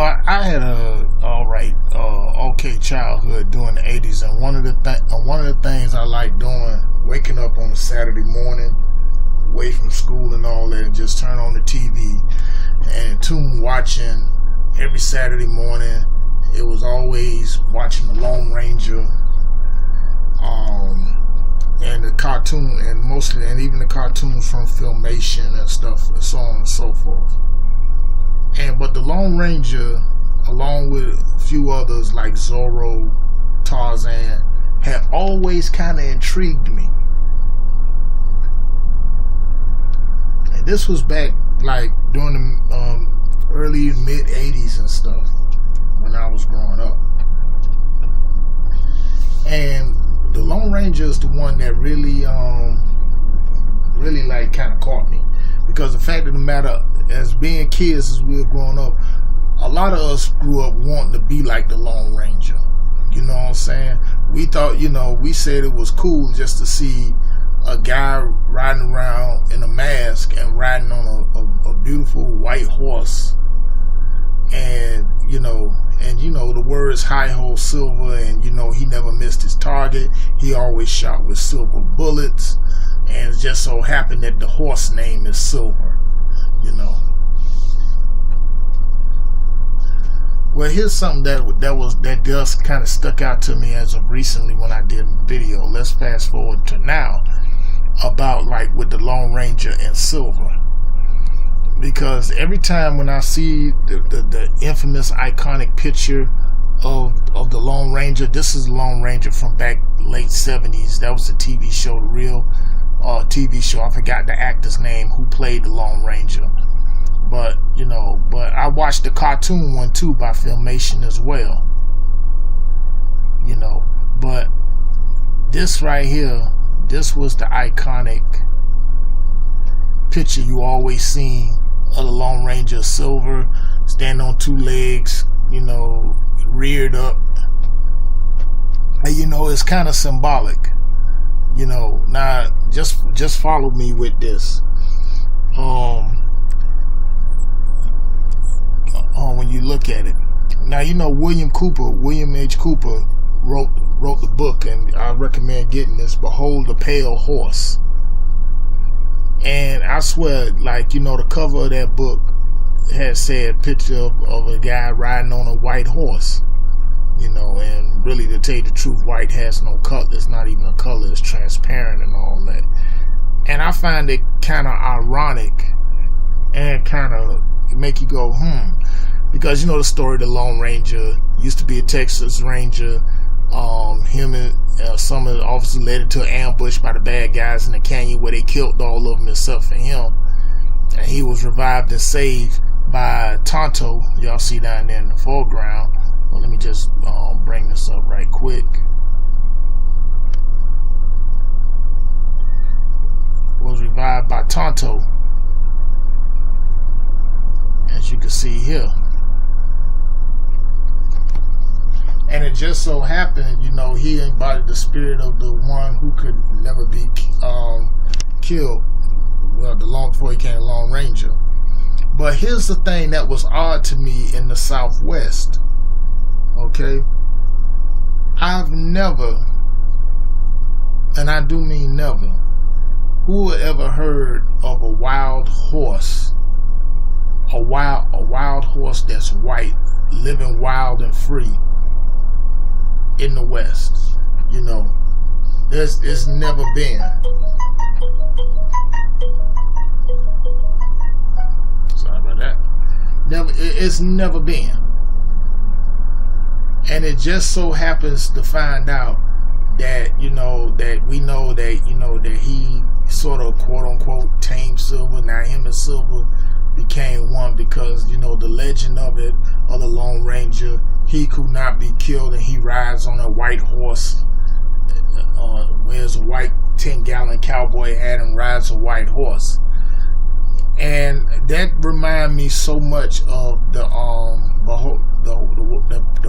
I had a okay childhood during the 80s, and one of the things I like doing, waking up on a Saturday morning, away from school and all that, and just turn on the TV and watching every Saturday morning. It was always watching the Lone Ranger, and the cartoon, and even the cartoons from Filmation and stuff, and so on and so forth. But the Lone Ranger, along with a few others like Zorro, Tarzan, had always kind of intrigued me. And this was back like during the early mid 80s and stuff, when I was growing up. And the Lone Ranger is the one that really like kind of caught me, because the fact of the matter, as being kids, as we were growing up, a lot of us grew up wanting to be like the Lone Ranger. You know what I'm saying? We thought, we said it was cool just to see a guy riding around in a mask and riding on a beautiful white horse. And the word is hi-ho silver, and he never missed his target. He always shot with silver bullets, and it just so happened that the horse name is Silver. Well, here's something that does kind of stuck out to me as of recently when I did a video. Let's fast forward to now about like with the Lone Ranger and Silver. Because every time when I see the infamous iconic picture of the Lone Ranger, this is the Lone Ranger from back late 70s. That was the TV show, the real TV show. I forgot the actor's name who played the Lone Ranger. But I watched the cartoon one too by Filmation as well. But this right here, this was the iconic picture you always seen of the Lone Ranger Silver, stand on two legs, reared up. And it's kind of symbolic. Now just follow me with this. When you look at it. Now, William H. Cooper wrote the book, and I recommend getting this, Behold the Pale Horse. And I swear, the cover of that book had said picture of a guy riding on a white horse. And really, to tell you the truth, white has no color. It's not even a color. It's transparent and all that. And I find it kind of ironic and kind of make you go, because the story of the Lone Ranger used to be a Texas Ranger. Him and some of the officers led into an ambush by the bad guys in the canyon, where they killed all of them except for him. And he was revived and saved by Tonto. Y'all see down there in the foreground. Well, let me just bring this up right quick. Was revived by Tonto, as you can see here. And it just so happened, he embodied the spirit of the one who could never be killed. Well, before he became Lone Ranger. But here's the thing that was odd to me in the Southwest. Okay? I've never, and I do mean never, who ever heard of a wild horse? A wild horse that's white, living wild and free in the West. It's never been. Sorry about that. It's never been. And it just so happens to find out that that he sort of quote unquote tamed Silver. Now him and Silver became one, because the legend of the Lone Ranger, he could not be killed, and he rides on a white horse, wears a white 10-gallon cowboy hat and rides a white horse. And that remind me so much of the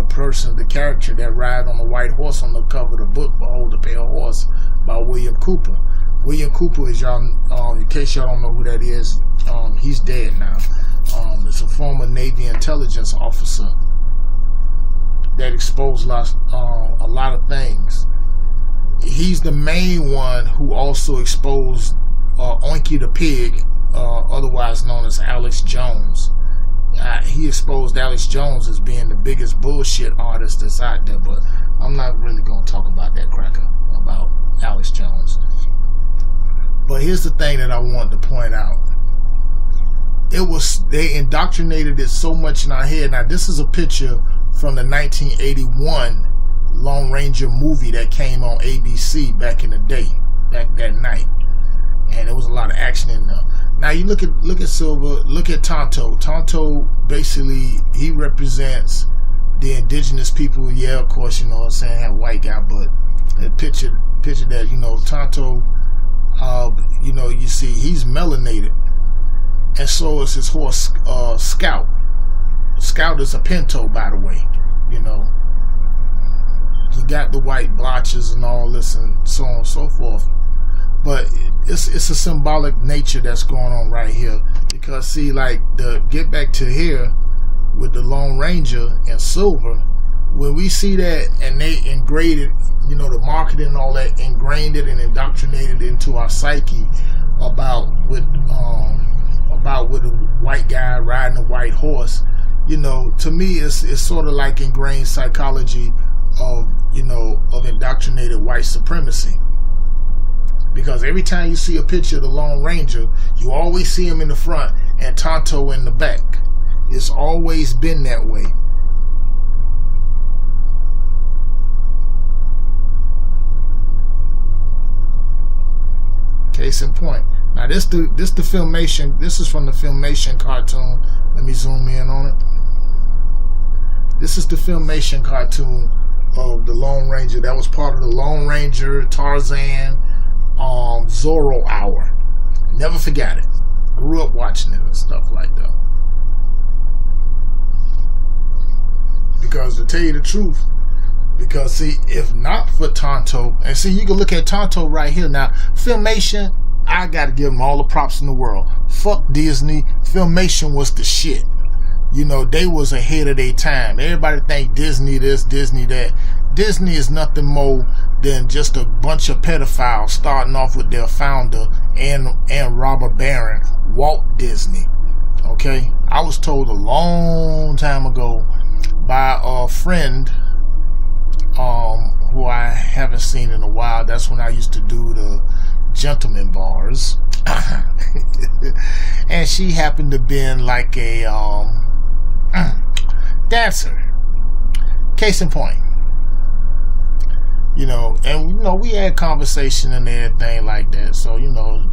person, the character that ride on a white horse on the cover of the book, Behold the Pale Horse, by William Cooper. William Cooper is, y'all, in case y'all don't know who that is, he's dead now. It's a former Navy intelligence officer that exposed a lot of things. He's the main one who also exposed Oinky the Pig, otherwise known as Alex Jones. He exposed Alex Jones as being the biggest bullshit artist that's out there, but I'm not really going to talk about that cracker, about Alex Jones. But here's the thing that I wanted to point out. They indoctrinated it so much in our head. Now, this is a picture from the 1981 Lone Ranger movie that came on ABC back in the day, back that night. And there was a lot of action in there. Now you look at Silver, look at Tonto. Tonto, basically, he represents the indigenous people. Yeah, of course, you know what I'm saying, have a white guy, but the picture that, you know, Tonto, you know, you see he's melanated. And so is his horse, Scout. Scout is a pinto, by the way, you know. He got the white blotches and all this and so on and so forth. But it's a symbolic nature that's going on right here. Because see, like, get back to here with the Lone Ranger and Silver, when we see that and they ingrained it, you know, the marketing and all that, ingrained it and indoctrinated into our psyche about with a white guy riding a white horse, you know, to me it's sort of like ingrained psychology of, you know, of indoctrinated white supremacy. Because every time you see a picture of the Lone Ranger, you always see him in the front and Tonto in the back. It's always been that way. Case in point. Now this the Filmation. This is from the Filmation cartoon. Let me zoom in on it. This is the Filmation cartoon of the Lone Ranger. That was part of the Lone Ranger, Tarzan, Zorro hour. Never forgot it. Grew up watching it and stuff like that. Because to tell you the truth, because see, if not for Tonto, and see, you can look at Tonto right here now. Filmation, I gotta give them all the props in the world. Fuck Disney. Filmation was the shit. You know, they was ahead of their time. Everybody think Disney this, Disney that. Disney is nothing more than just a bunch of pedophiles starting off with their founder and robber baron, Walt Disney. Okay? I was told a long time ago by a friend who I haven't seen in a while. That's when I used to do the gentleman bars. And she happened to be like a dancer. Case in point. You know, and you know, we had conversation and everything like that. So, you know,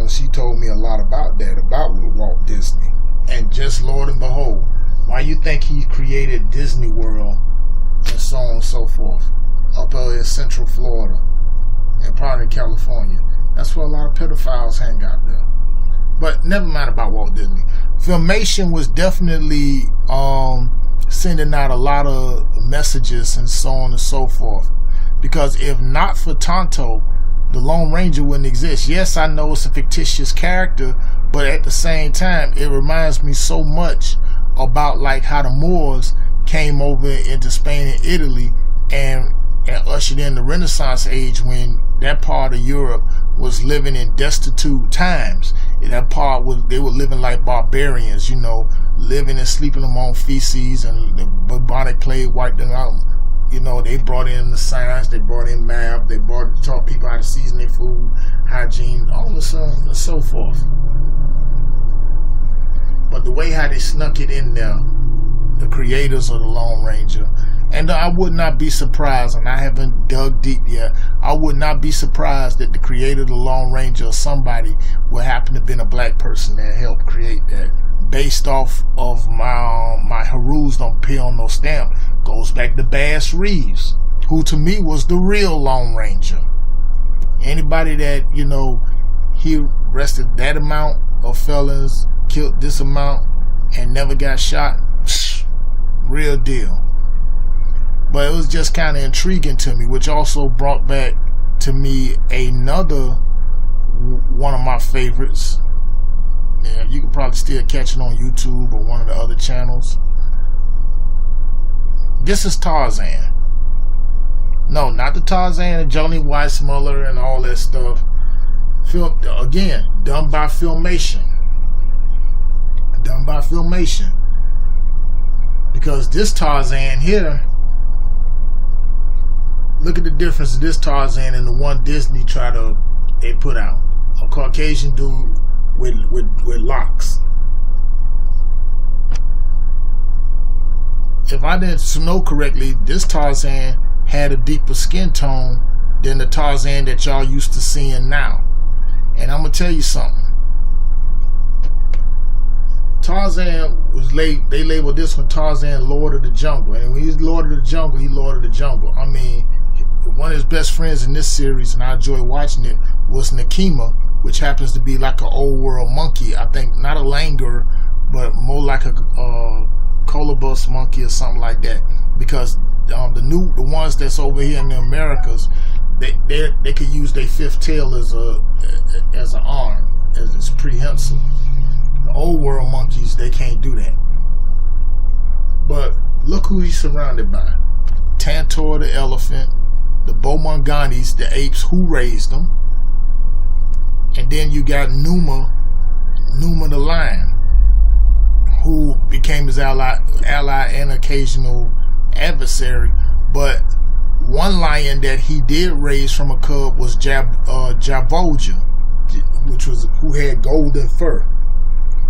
she told me a lot about that, about Walt Disney. And just Lord and behold, why you think he created Disney World and so on and so forth up in Central Florida and part of California? That's where a lot of pedophiles hang out there. But never mind about Walt Disney. Filmation was definitely sending out a lot of messages and so on and so forth. Because if not for Tonto, the Lone Ranger wouldn't exist. Yes, I know it's a fictitious character, but at the same time, it reminds me so much about like how the Moors came over into Spain and Italy and ushered in the Renaissance age, when that part of Europe was living in destitute times. In that part, they were living like barbarians, you know, living and sleeping among feces, and the bubonic plague wiped them out. You know, they brought in the science, they brought in math, they taught people how to season their food, hygiene, all this and so forth. But the way how they snuck it in there, the creators of the Lone Ranger, and I would not be surprised, and I haven't dug deep yet, I would not be surprised that the creator of the Lone Ranger or somebody would happen to have been a black person that helped create that. Based off of my Harus don't pay on no stamp, goes back to Bass Reeves, who to me was the real Lone Ranger. Anybody that, you know, he arrested that amount of felons, killed this amount, and never got shot, real deal. But it was just kind of intriguing to me, which also brought back to me another one of my favorites, still catch it on YouTube or one of the other channels. This is Tarzan. No, not the Tarzan and Johnny Weissmuller and all that stuff. Film, again, done by Filmation. Done by Filmation. Because this Tarzan here, look at the difference of this Tarzan and the one Disney they put out. A Caucasian dude with locks. If I didn't know correctly, this Tarzan had a deeper skin tone than the Tarzan that y'all used to seeing now. And I'm gonna tell you something. Tarzan they labeled this one Tarzan Lord of the Jungle. And when he's Lord of the Jungle, he's Lord of the Jungle. I mean, one of his best friends in this series, and I enjoy watching it, was Nakima, which happens to be like an old world monkey. I think not a langur, but more like a colobus monkey or something like that. Because the ones that's over here in the Americas, they could use their fifth tail as an arm, as it's prehensile. The old world monkeys, they can't do that. But look who he's surrounded by: Tantor the elephant, the Bomonganis, the apes who raised them, and then you got Numa the lion, who became his ally and occasional adversary. But one lion that he did raise from a cub was Jabolja, who had golden fur.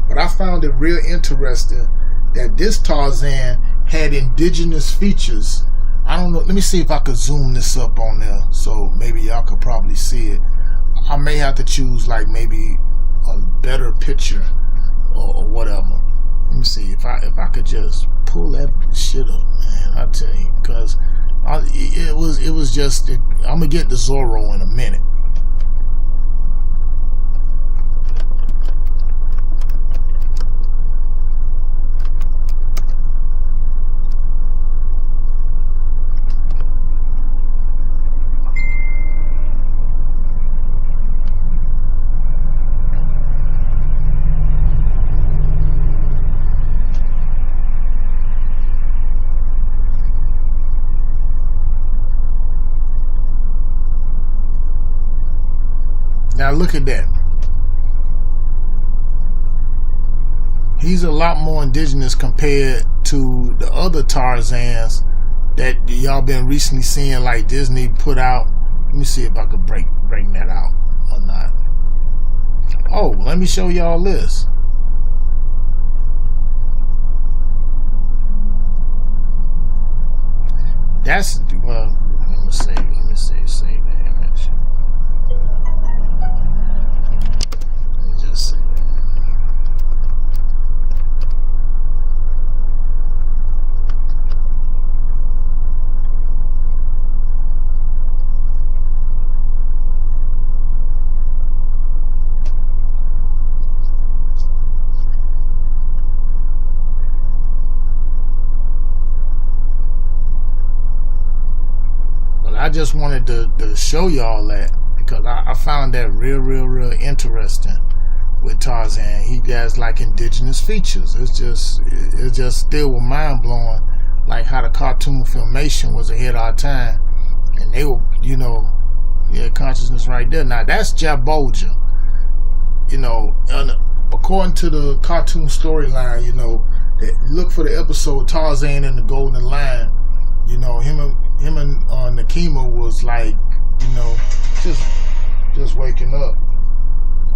But I found it real interesting that this Tarzan had indigenous features. I don't know. Let me see if I could zoom this up on there so maybe y'all could probably see it. I may have to choose like maybe a better picture or whatever. Let me see if I could just pull that shit up, man. I tell you, because it was just. I'm gonna get to Zorro in a minute. Now look at that. He's a lot more indigenous compared to the other Tarzans that y'all been recently seeing, like Disney put out. Let me see if I could bring that out or not. Oh, let me show y'all this. That's, well, let me save the image. I just wanted to show y'all that because I found that real interesting with Tarzan. He has like indigenous features. It's just still mind blowing, like how the cartoon Filmation was ahead of our time, and they were, consciousness right there. Now that's Jabolja. According to the cartoon storyline, look for the episode Tarzan and the Golden Lion. Him and Nakima was like, just waking up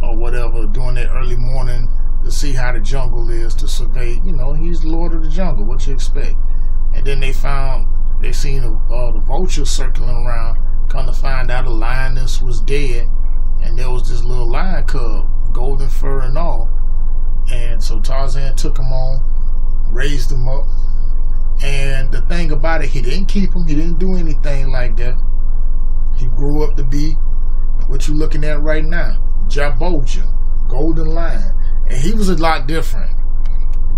or whatever, doing that early morning to see how the jungle is, to survey. He's the Lord of the Jungle. What you expect? And then they seen the vulture circling around. Come to find out, the lioness was dead, and there was this little lion cub, golden fur and all. And so Tarzan took him on, raised him up. And the thing about it, he didn't keep him. He didn't do anything like that. He grew up to be what you're looking at right now, Jabolja, golden lion. And he was a lot different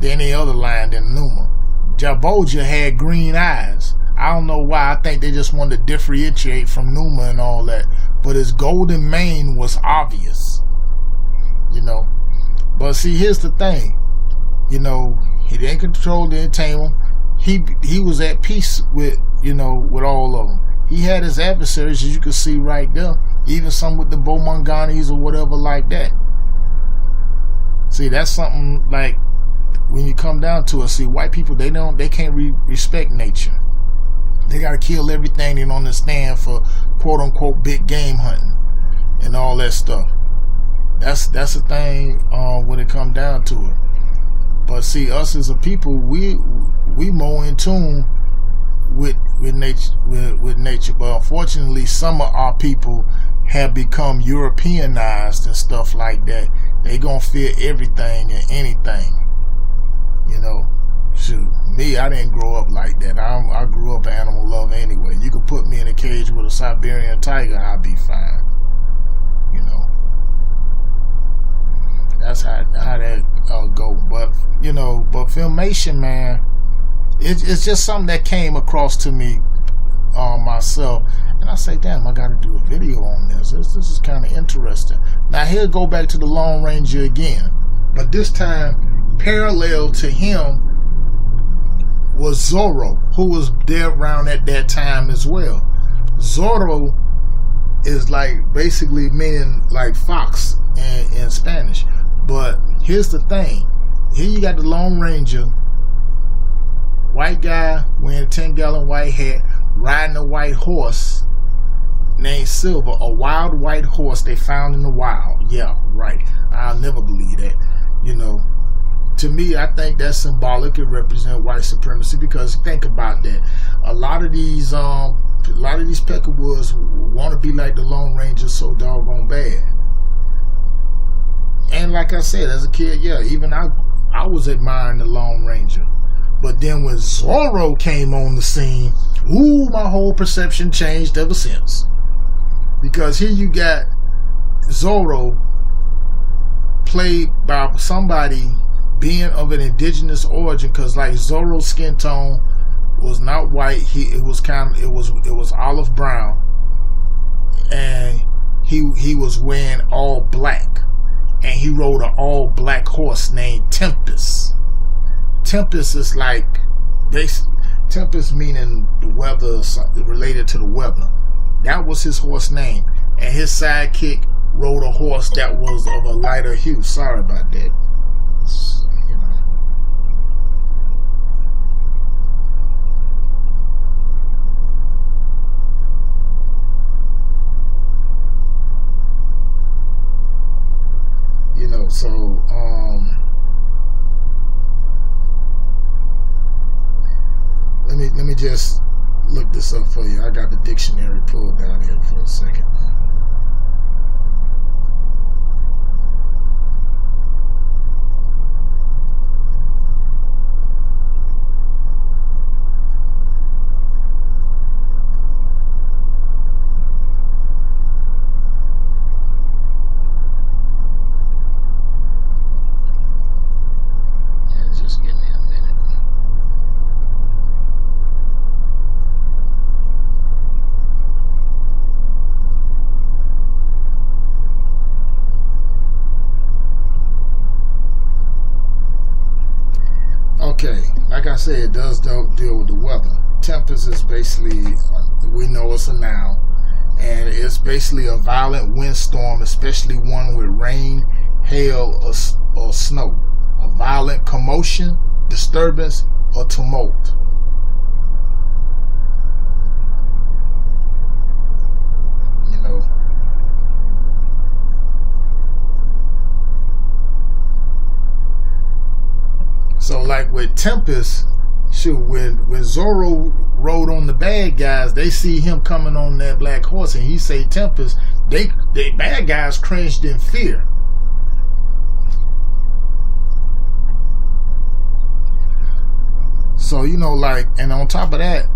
than any other lion than Numa. Jabolja had green eyes. I don't know why. I think they just wanted to differentiate from Numa and all that. But his golden mane was obvious. But see, here's the thing. You know, he didn't control, didn't tame them. He was at peace with, you know, with all of them. He had his adversaries, as you can see right there. Even some with the Bomonganis or whatever like that. See, that's something like when you come down to it. See, white people, they can't respect nature. They gotta kill everything. They don't understand for quote unquote big game hunting and all that stuff. That's the thing when it comes down to it. But see, us as a people, we more in tune with nature. But unfortunately, some of our people have become Europeanized and stuff like that. They gonna fear everything and anything. You know, shoot, me, I didn't grow up like that. I grew up animal love anyway. You could put me in a cage with a Siberian tiger, I'd be fine. You know, that's how that go. But you know, but Filmation, man, it's just something that came across to me myself, and I say, damn, I got to do a video on this. This is kind of interesting. Now here, go back to the Lone Ranger again, but this time parallel to him was Zorro, who was there around at that time as well. Zorro is like basically meaning like fox in Spanish. But here's the thing. Here you got the Lone Ranger, white guy wearing a 10-gallon white hat, riding a white horse named Silver, a wild white horse they found in the wild. Yeah, right. I'll never believe that. You know, to me, I think that's symbolic. It represents white supremacy, because think about that. A lot of these Peckerwoods want to be like the Lone Ranger so doggone bad. And like I said, as a kid, yeah, even I was admiring the Lone Ranger. But then when Zorro came on the scene, ooh, my whole perception changed ever since. Because here you got Zorro played by somebody being of an indigenous origin, because like Zorro's skin tone was not white. It was olive brown, and he was wearing all black, and he rode an all black horse named Tempest. Tempest is like Tempest meaning the weather, something related to the weather. That was his horse name, and his sidekick rode a horse that was of a lighter hue. Sorry about that. You know, so let me just look this up for you. I got the dictionary pulled down here for a second. Okay, like I said, it does deal with the weather. Tempest is basically, we know it's a noun, and it's basically a violent windstorm, especially one with rain, hail, or snow. A violent commotion, disturbance, or tumult. You know. So like with Tempest, shoot, when Zorro rode on the bad guys, they see him coming on that black horse, and he say Tempest, they bad guys cringed in fear. So, you know, like, and on top of that,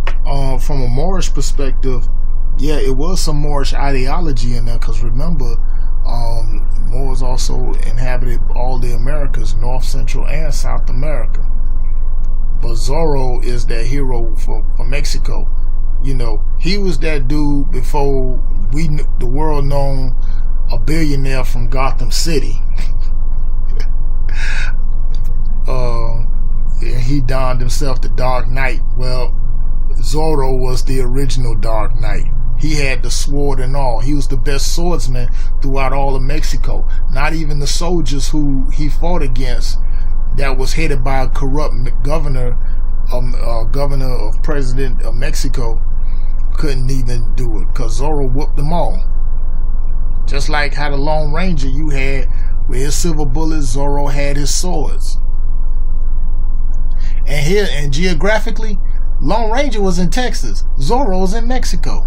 from a Moorish perspective, yeah, it was some Moorish ideology in there, because remember, Moors also inhabited all the Americas, North, Central, and South America. But Zorro is that hero for Mexico. You know, he was that dude before the world known a billionaire from Gotham City. he donned himself the Dark Knight. Well, Zorro was the original Dark Knight. He had the sword and all. He was the best swordsman throughout all of Mexico. Not even the soldiers who he fought against, that was headed by a corrupt governor of president of Mexico, couldn't even do it, because Zorro whooped them all. Just like how the Lone Ranger you had with his silver bullets, Zorro had his swords. And geographically, Lone Ranger was in Texas, Zorro was in Mexico.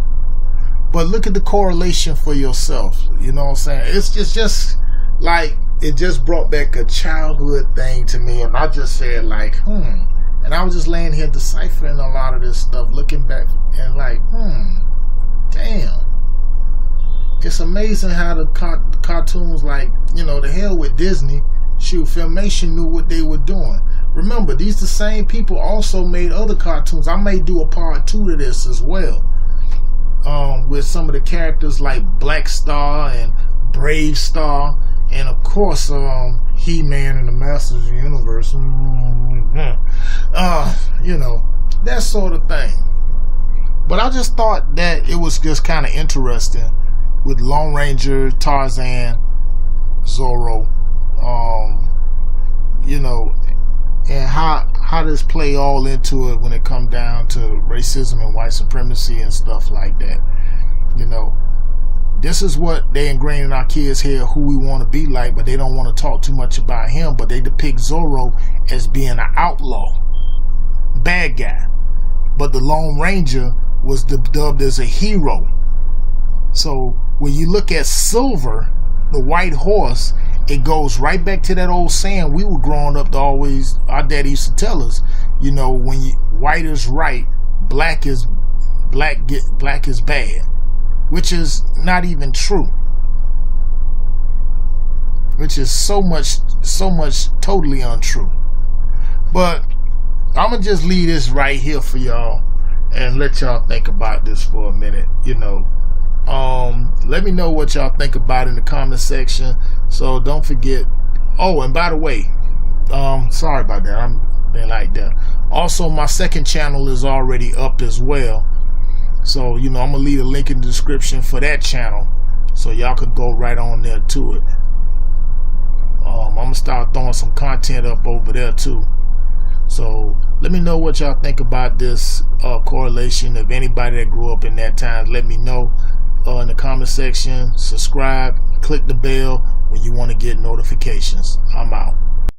But look at the correlation for yourself. You know what I'm saying? It's just like, it just brought back a childhood thing to me. And I just said like, And I was just laying here deciphering a lot of this stuff, looking back and like, damn. It's amazing how the cartoons, like, you know, the hell with Disney. Shoot, Filmation knew what they were doing. Remember, these the same people also made other cartoons. I may do a part 2 to this as well. With some of the characters like Black Star and Brave Star, and of course He-Man and the Masters of the Universe. You know, that sort of thing. But I just thought that it was just kind of interesting with Lone Ranger, Tarzan, Zorro, you know, and how this play all into it when it come down to racism and white supremacy and stuff like that. You know, this is what they ingrain in our kids' head, who we want to be like, but they don't want to talk too much about him. But they depict Zorro as being an outlaw, bad guy. But the Lone Ranger was dubbed as a hero. So when you look at Silver, the white horse, it goes right back to that old saying we were growing up to always, our daddy used to tell us, you know, when white is right, black is bad, which is not even true, which is so much totally untrue. But I'm gonna just leave this right here for y'all and let y'all think about this for a minute. You know, let me know what y'all think about it in the comment section. So don't forget. Oh, and by the way, sorry about that. I'm being like that. Also, my second channel is already up as well. So, you know, I'm gonna leave a link in the description for that channel, so y'all could go right on there to it. I'm gonna start throwing some content up over there too. So let me know what y'all think about this correlation. If anybody that grew up in that time, let me know in the comment section. Subscribe, click the bell when you want to get notifications. I'm out.